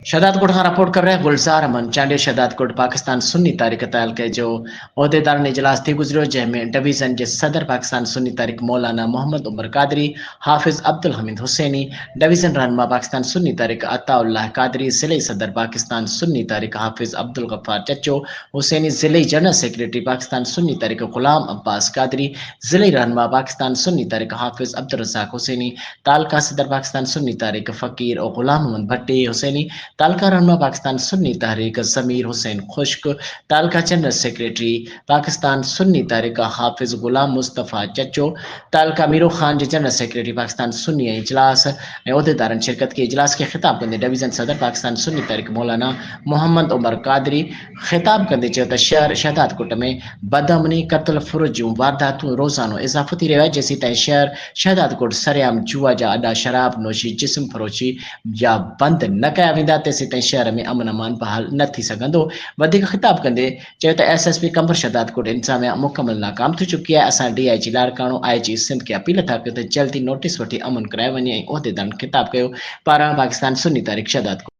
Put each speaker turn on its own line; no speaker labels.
Shahdad coat खां report कर रहे हैं गुलजार अमन चांडिया। शहदाद कोट पाकिस्तान सुन्नी तारीख तालके जो उहदेदार ने इजलास थी गुजरियो, जंहिंमें डिवीज़न के सदर पाकिस्तान सुन्नी तारीख मौलाना मोहम्मद उमर कादरी, हाफिज़ अब्दुल हमीद हुसैनी, डिवीज़न रहनुमा पाकिस्तान सुन्नी तारीख अताउल्लाह कादरी, ज़िले सदर पाकिस्तान सुन्नी तारीख हाफिज़ अब्दुल गफ्फार चच्चो हुसैनी, ज़िले जनरल सेक्रेटरी पाकिस्तान सुन्नी तारीख गुलाम अब्बास कादरी, ज़िले रहनुमा पाकिस्तान सुन्नी तारीख हाफिज़ अब्दुल रज़ाक हुसैनी, तालका सदर पाकिस्तान सुन्नी तारीख फ़कीर और गुलाम मोहम्मद भट्टी हुसैनी, तालका रहनुमा पाकिस्तान सुन्नी तहरीक समीर हुसैन खुश्क, तालका जनरल सेक्रेटरी पाकिस्तान सुन्नी तहरीक हाफिज़ गुलाम मुस्तफ़ा चच्चो, तालका मीरू खान जी जनरल सेक्रेटरी पाकिस्तान सुन्नी इजलास उहदेदारन शिरकत की। इजलास के खिताब कंदे डिवीज़न सदर पाकिस्तान सुन्नी तहरीक मौलाना मोहम्मद उमर कादरी खिताब कंदे चयो त शहर शहदाद कोट में बदअमनी, कत्ल, फुरुजूं वारदातूं रोज़ानो इजाफ़ो थी रहियो आहे, जेसीं ताईं शहर शहदाद कोट सरेआम जुआ जा अॾा, शराब नोशी, जिस्म फरोशी या बंदि न कया वेंदा, तेसीं ताईं शहर में अमन अमान बहाल न थी सघंदो। वधीक खिताब कंदे चयो त एसएसपी कंवर शहदाद कोट इंतज़ामिया मुकमल नाकाम थी चुकी आहे। असां डीआईजी लाड़काणो आईजी सिंध खे अपील था कयूं त जल्दी नोटिस वठी अमन कराए वञे ऐं उहदेदारनि खिताब कयो। पारां पाकिस्तान सुन्नी तारीख़ शहदाद कोट।